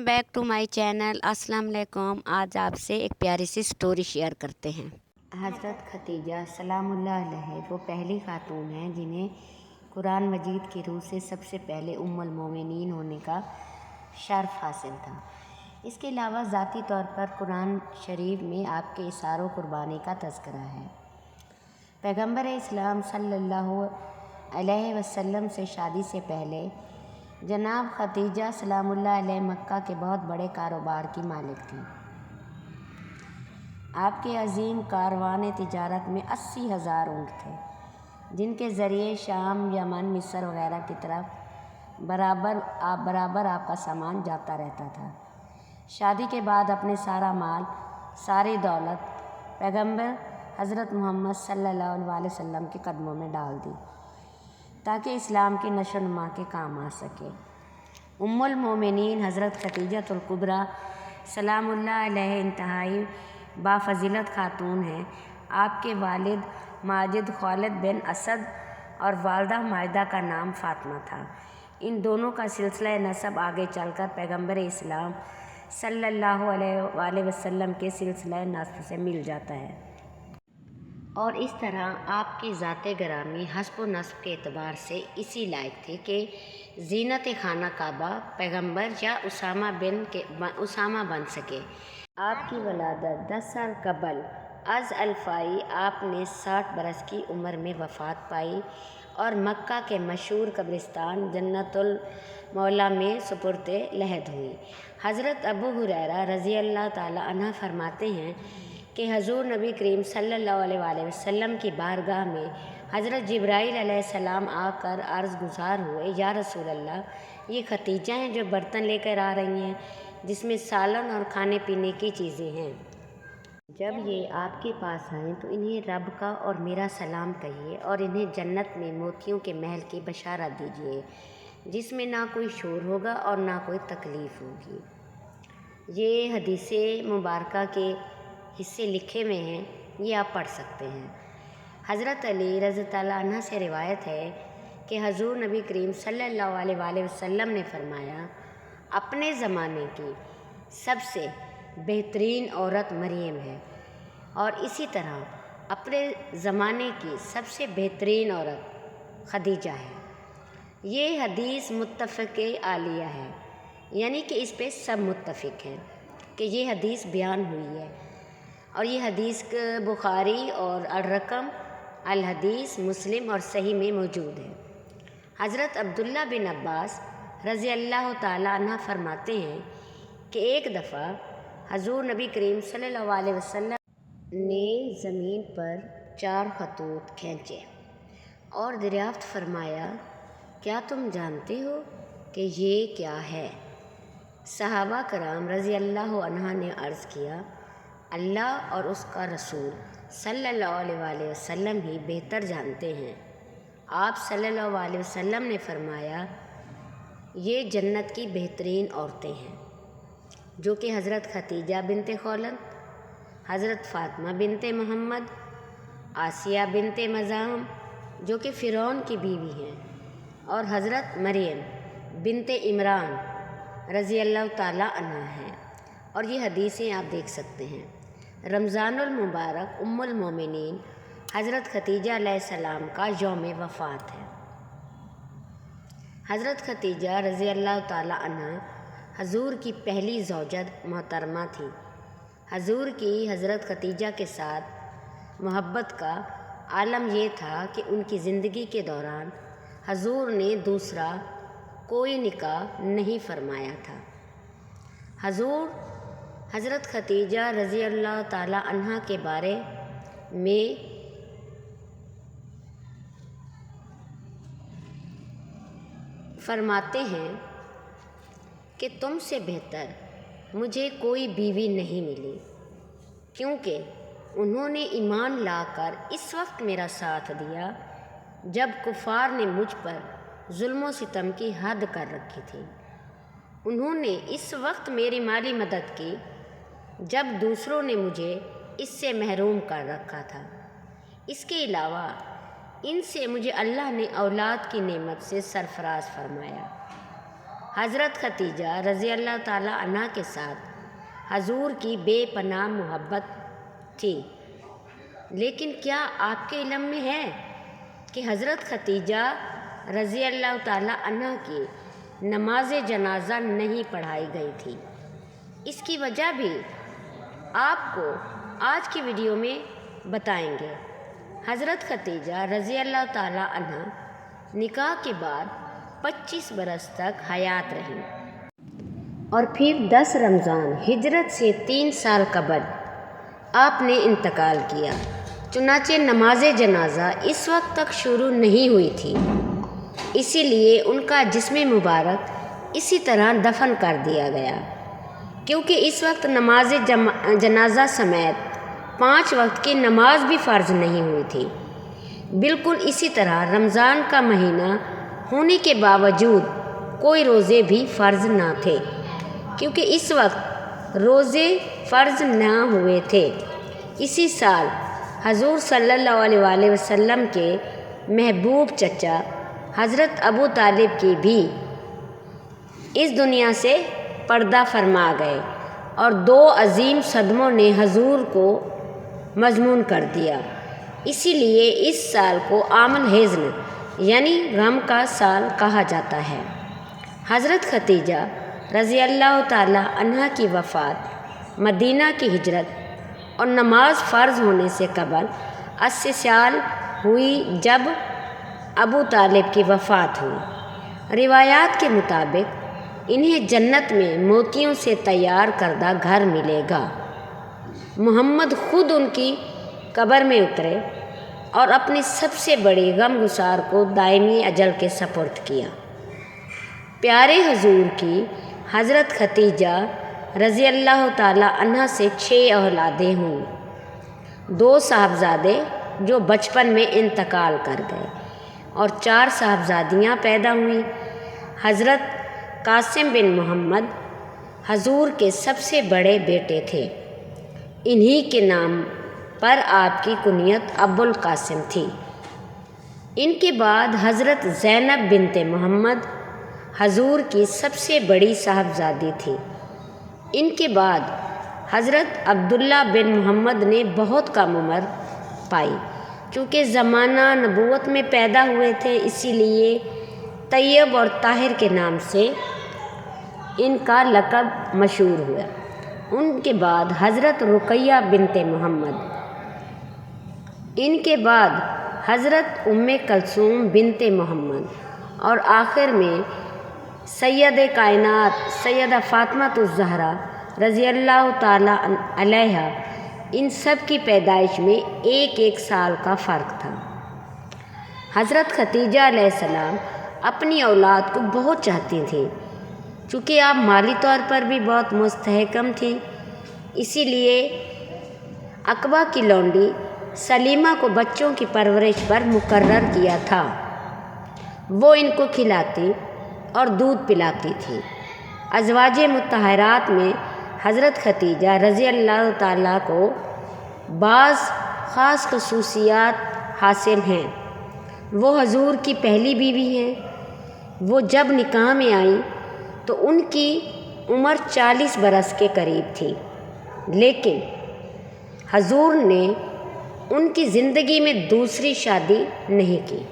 Back to my channel. अस्सलाम वालेकुम। आज आपसे एक प्यारी सी स्टोरी शेयर करते हैं। हज़रत खतीजा सलामुल्लाह अलैहा वो पहली खातून हैं जिन्हें कुरान मजीद की रूह से सबसे पहले उम्मुल मोमिनीन होने का शर्फ हासिल था। इसके अलावा ज़ाती तौर पर कुरान शरीफ में आपके इशारों कुर्बानी का तज़किरा है। पैगंबर इस्लाम सल्लल्लाहु अलैहि वसल्लम से शादी से पहले जनाब खतीजा सलामुल्लाह अलैहा मक्का के बहुत बड़े कारोबार की मालिक थी। आपके अजीम कारवान तिजारत में 80,000 ऊँट थे, जिनके ज़रिए शाम, यमन, मिस्र वगैरह की तरफ बराबर आपका सामान जाता रहता था। शादी के बाद अपने सारा माल, सारी दौलत पैगंबर हज़रत मोहम्मद सल्लल्लाहु अलैहि वसल्लम के कदमों में डाल दी ताकि इस्लाम की नशो नुमा के काम आ सके। उम्मुल मोमिनीन हज़रत खतीजतुल कुबरा सलामुल्लाह अलैहा इंतहाई बाफ़ज़ीलत खातून हैं। आपके वालिद माजिद खालिद बिन असद और वालदा माजिदा का नाम फ़ातिमा था। इन दोनों का सिलसिला नसब आगे चलकर पैगंबर इस्लाम सल्लल्लाहु अलैहि वसल्लम के सिलसिला नसब से मिल जाता है और इस तरह आपकी ज़ाते गरामी हस्ब नस्ब के एतबार से इसी लायक थी कि ज़ीनत खाना काबा पैगंबर या उसामा बन सके। आपकी वलादत 10 साल कबल अज़ अल्फ़ाई आपने 60 बरस की उम्र में वफ़ात पाई और मक्का के मशहूर कब्रिस्तान जन्नतुल मौला में सुपुर्द लहद हुई। हज़रत अबू हुरैरा रज़ी अल्लाह ताला अन्हु फरमाते हैं कि हज़ूर नबी करीम सल्लल्लाहु अलैहि वसल्लम की बारगाह में हज़रत जिब्राईल अलैहिस्सलाम आकर अर्ज़ गुज़ार हुए, या रसूल अल्लाह, ये खतीजा हैं जो बर्तन लेकर आ रही हैं जिसमें सालन और खाने पीने की चीज़ें हैं। जब ये आपके पास आएँ तो इन्हें रब का और मेरा सलाम कहिए और इन्हें जन्नत में मोतियों के महल की बशारत दीजिए जिसमें ना कोई शोर होगा और ना कोई तकलीफ़ होगी। ये हदीसे मुबारका के हिस्से लिखे हुए हैं, ये आप पढ़ सकते हैं। हज़रत अली रज़ी अल्लाह अन्हु से रिवायत है कि हज़ूर नबी करीम सल्लल्लाहु अलैहि वसल्लम ने फरमाया, अपने ज़माने की सबसे बेहतरीन औरत मरियम है और इसी तरह अपने ज़माने की सबसे बेहतरीन औरत खदीजा है। ये हदीस मुत्तफ़क़े आलिया है, यानी कि इस पे सब मुत्तफ़िक हैं कि ये हदीस बयान हुई है और ये हदीस बुखारी और अल-रक़म अल-हदीस मुस्लिम और सही में मौजूद है। हज़रत अब्दुल्ला बिन अब्बास रज़ी अल्लाह ताला अन्हु फरमाते हैं कि एक दफ़ा हज़ूर नबी करीम सल्लल्लाहु अलैहि वसल्लम ने ज़मीन पर 4 खतूत खींचे और दरियाफ़्त फरमाया, क्या तुम जानते हो कि ये क्या है? सहाबा कराम रज़ी अल्लाह अन्हा ने अर्ज़ किया, अल्लाह और उसका रसूल सल्लल्लाहु अलैहि वसल्लम ही बेहतर जानते हैं। आप सल्लल्लाहु अलैहि वसल्लम ने फरमाया, ये जन्नत की बेहतरीन औरतें हैं जो कि हज़रत खतीजा बिनते खुवैलिद, हज़रत फ़ातिमा बिनते मोहम्मद, आसिया बिनते मज़ाहम जो कि फ़िरौन की बीवी हैं और हज़रत मरियम बिनते इमरान रज़ी अल्लाह ताला अन्हा हैं। और ये हदीसें आप देख सकते हैं। रमज़ानुल मुबारक उम्मुल मोमिनीन हज़रत खतीजा अलैहिस्सलाम का यौम वफ़ात है। हज़रत खतीजा रज़ी अल्लाह ताला अन्हा हज़ूर की पहली ज़ौजत मोहतरमा थी। हज़ूर की हज़रत खतीजा के साथ मोहब्बत का आलम यह था कि उनकी ज़िंदगी के दौरान हज़ूर ने दूसरा कोई निकाह नहीं फरमाया था। हज़ूर हज़रत खतीजा रज़ी अल्लाह ताला अन्हा के बारे में फरमाते हैं कि तुमसे बेहतर मुझे कोई बीवी नहीं मिली, क्योंकि उन्होंने ईमान लाकर इस वक्त मेरा साथ दिया जब कुफ़ार ने मुझ पर जुल्म सितम की हद कर रखी थी। उन्होंने इस वक्त मेरी माली मदद की जब दूसरों ने मुझे इससे महरूम कर रखा था। इसके अलावा इनसे मुझे अल्लाह ने औलाद की नेमत से सरफराज फरमाया। حضرت خدیجہ رضی اللہ تعالیٰ عنہ کے ساتھ حضور کی بے پناہ محبت تھی، لیکن کیا آپ کے علم میں ہے کہ حضرت خدیجہ رضی اللہ تعالیٰ عنہ کی نماز جنازہ نہیں پڑھائی گئی تھی؟ اس کی وجہ بھی آپ کو آج کی ویڈیو میں بتائیں گے۔ حضرت خدیجہ رضی اللہ تعالیٰ عنہ نکاح کے بعد 25 برس تک حیات رہیں اور پھر 10 رمضان ہجرت سے 3 سال قبل آپ نے انتقال کیا۔ چنانچہ نماز جنازہ اس وقت تک شروع نہیں ہوئی تھی، اسی لیے ان کا جسم مبارک اسی طرح دفن کر دیا گیا، کیونکہ اس وقت نماز جنازہ سمیت 5 وقت کی نماز بھی فرض نہیں ہوئی تھی۔ بالکل اسی طرح رمضان کا مہینہ ہونے کے باوجود کوئی روزے بھی فرض نہ تھے، کیونکہ اس وقت روزے فرض نہ ہوئے تھے۔ اسی سال حضور صلی اللہ علیہ وآلہ وسلم کے محبوب چچا حضرت ابو طالب کی بھی اس دنیا سے پردہ فرما گئے اور 2 عظیم صدموں نے حضور کو مضمون کر دیا۔ اسی لیے اس سال کو عام الحزن یعنی غم کا سال کہا جاتا ہے۔ حضرت خدیجہ رضی اللہ تعالیٰ عنہ کی وفات، مدینہ کی ہجرت اور نماز فرض ہونے سے قبل 80 سال ہوئی جب ابو طالب کی وفات ہوئی۔ روایات کے مطابق انہیں جنت میں موتیوں سے تیار کردہ گھر ملے گا۔ محمد خود ان کی قبر میں اترے اور اپنی سب سے بڑی غم گسار کو دائمی اجل کے سپرد کیا۔ پیارے حضور کی حضرت خدیجہ رضی اللہ تعالیٰ عنہ سے 6 اولادیں ہوں، 2 صاحبزادے جو بچپن میں انتقال کر گئے اور 4 صاحبزادیاں پیدا ہوئیں۔ حضرت قاسم بن محمد حضور کے سب سے بڑے بیٹے تھے، انہی کے نام پر آپ کی کنیت ابو القاسم تھی۔ ان کے بعد حضرت زینب بنت محمد حضور کی سب سے بڑی صاحبزادی تھی۔ ان کے بعد حضرت عبداللہ بن محمد نے بہت کم عمر پائی، چونکہ زمانہ نبوت میں پیدا ہوئے تھے، اسی لیے طیب اور طاہر کے نام سے ان کا لقب مشہور ہوا۔ ان کے بعد حضرت رقیہ بنت محمد، ان کے بعد حضرت ام کلثوم بنت محمد اور آخر میں سید کائنات سیدہ فاطمہ الزہرا رضی اللہ تعالیٰ علیہا۔ ان سب کی پیدائش میں 1 سال کا فرق تھا۔ حضرت خدیجہ علیہ السلام اپنی اولاد کو بہت چاہتی تھیں، چونکہ آپ مالی طور پر بھی بہت مستحکم تھیں، اسی لیے عقبہ کی لونڈی سلیمہ کو بچوں کی پرورش پر مقرر کیا تھا۔ وہ ان کو کھلاتی اور دودھ پلاتی تھی۔ ازواج مطہرات میں حضرت خدیجہ رضی اللہ تعالیٰ کو بعض خاص خصوصیات حاصل ہیں۔ وہ حضور کی پہلی بیوی ہیں۔ وہ جب نکاح میں آئیں تو ان کی عمر 40 برس کے قریب تھی، لیکن حضور نے ان کی زندگی میں دوسری شادی نہیں کی۔